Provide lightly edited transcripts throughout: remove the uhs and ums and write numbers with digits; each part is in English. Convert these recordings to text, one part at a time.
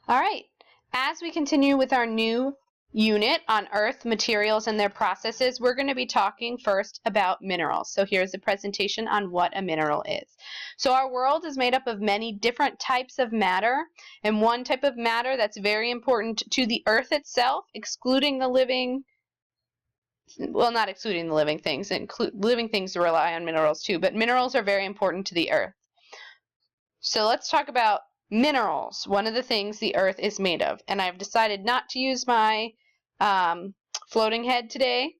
All right, as we continue with our new unit on Earth, materials, and their processes, we're going to be talking first about minerals. So here's a presentation on what a mineral is. So our world is made up of many different types of matter, and one type of matter that's very important to the Earth itself, excluding the living, well, not excluding the living things, living things rely on minerals too, but minerals are very important to the Earth. So let's talk about minerals, one of the things the Earth is made of. And I've decided not to use my floating head today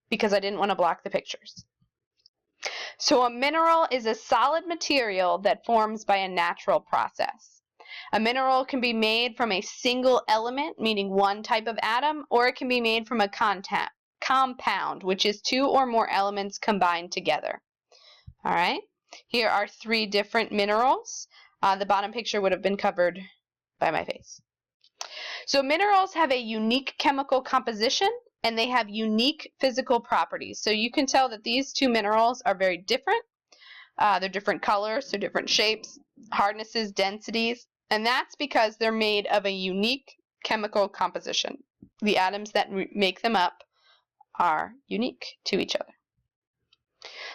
because I didn't want to block the pictures. So a mineral is a solid material that forms by a natural process. A mineral can be made from a single element, meaning one type of atom, or it can be made from a compound, which is two or more elements combined together. All right, here are three different minerals. The bottom picture would have been covered by my face. So minerals have a unique chemical composition and they have unique physical properties. So you can tell that these two minerals are very different. They're different colors, they're different shapes, hardnesses, densities, and that's because they're made of a unique chemical composition. The atoms that make them up are unique to each other.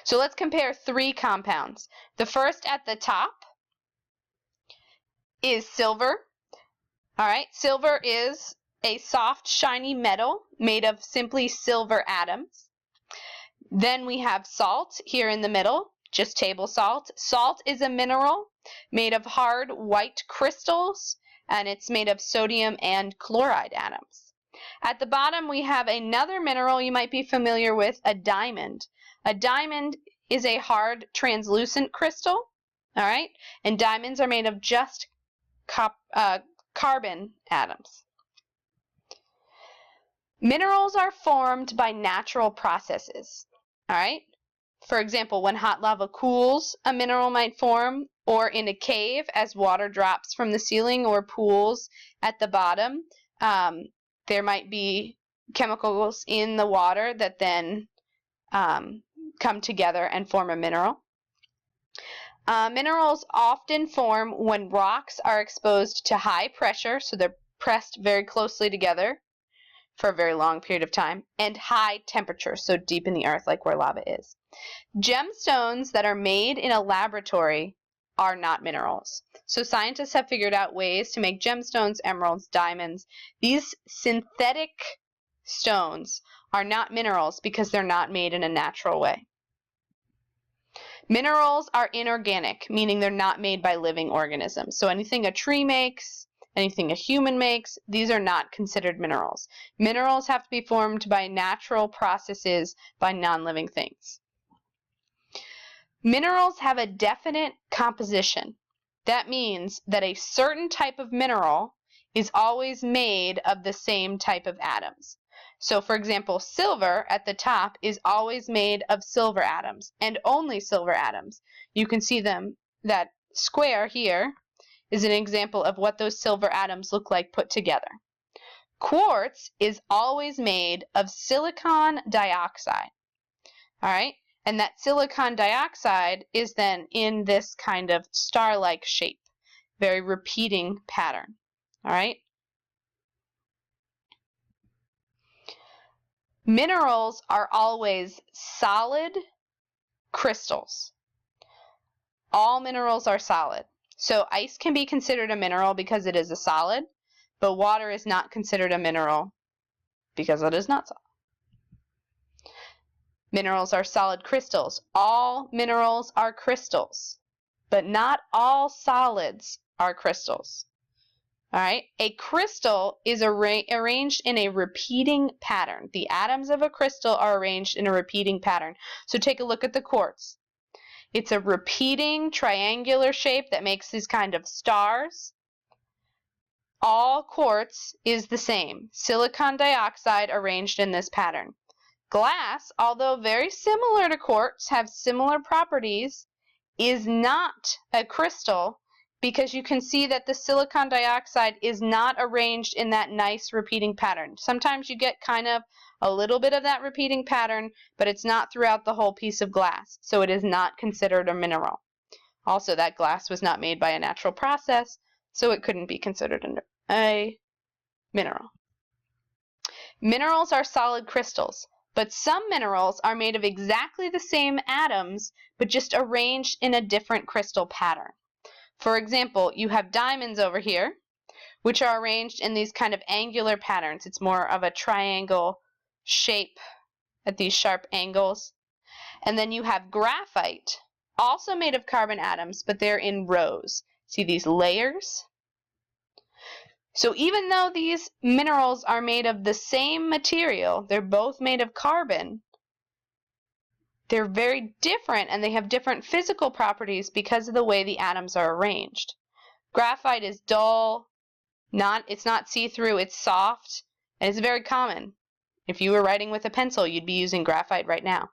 So let's compare three compounds. The first at the top is silver. All right, silver is a soft, shiny metal made of simply silver atoms. Then we have salt here in the middle, just table salt. Salt is a mineral made of hard white crystals, and it's made of sodium and chloride atoms. At the bottom, we have another mineral you might be familiar with, a diamond. A diamond is a hard, translucent crystal, all right? And diamonds are made of just carbon atoms. Minerals are formed by natural processes, all right? For example, when hot lava cools, a mineral might form, or in a cave as water drops from the ceiling or pools at the bottom. There might be chemicals in the water that then come together and form a mineral. Minerals often form when rocks are exposed to high pressure, so they're pressed very closely together for a very long period of time, and high temperature, so deep in the earth like where lava is. Gemstones that are made in a laboratory are not minerals. So scientists have figured out ways to make gemstones, emeralds, diamonds. These synthetic stones are not minerals because they're not made in a natural way. Minerals are inorganic, meaning they're not made by living organisms. So anything a tree makes, anything a human makes, these are not considered minerals. Minerals have to be formed by natural processes by non-living things. Minerals have a definite composition. That means that a certain type of mineral is always made of the same type of atoms. So for example, silver at the top is always made of silver atoms and only silver atoms. You can see them, that square here is an example of what those silver atoms look like put together. Quartz is always made of silicon dioxide. All right, and that silicon dioxide is then in this kind of star-like shape, very repeating pattern. All right. Minerals are always solid crystals. All minerals are solid. So ice can be considered a mineral because it is a solid, but water is not considered a mineral because it is not solid. Minerals are solid crystals. All minerals are crystals, but not all solids are crystals. All right, a crystal is arranged in a repeating pattern. The atoms of a crystal are arranged in a repeating pattern. So take a look at the quartz. It's a repeating triangular shape that makes these kind of stars. All quartz is the same. Silicon dioxide arranged in this pattern. Glass, although very similar to quartz, have similar properties, is not a crystal because you can see that the silicon dioxide is not arranged in that nice repeating pattern. Sometimes you get kind of a little bit of that repeating pattern, but it's not throughout the whole piece of glass, so it is not considered a mineral. Also, that glass was not made by a natural process, so it couldn't be considered a mineral. Minerals are solid crystals, but some minerals are made of exactly the same atoms, but just arranged in a different crystal pattern. For example, you have diamonds over here, which are arranged in these kind of angular patterns. It's more of a triangle shape at these sharp angles. And then you have graphite, also made of carbon atoms, but they're in rows. See these layers? So even though these minerals are made of the same material, they're both made of carbon, they're very different and they have different physical properties because of the way the atoms are arranged. Graphite is dull, it's not see-through, it's soft, and it's very common. If you were writing with a pencil, you'd be using graphite right now.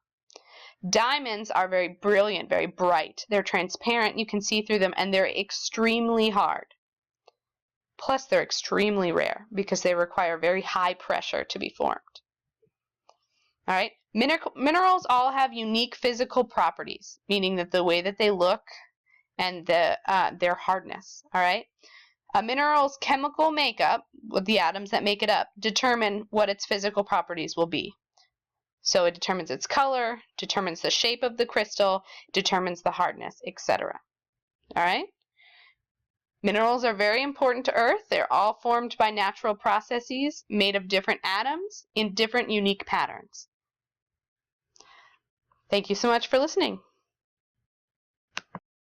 Diamonds are very brilliant, very bright. They're transparent, you can see through them, and they're extremely hard. Plus, they're extremely rare because they require very high pressure to be formed. All right, minerals all have unique physical properties, meaning that the way that they look and their hardness. All right, a mineral's chemical makeup, with the atoms that make it up, determine what its physical properties will be. So it determines its color, determines the shape of the crystal, determines the hardness, etc. All right? Minerals are very important to Earth. They're all formed by natural processes made of different atoms in different unique patterns. Thank you so much for listening.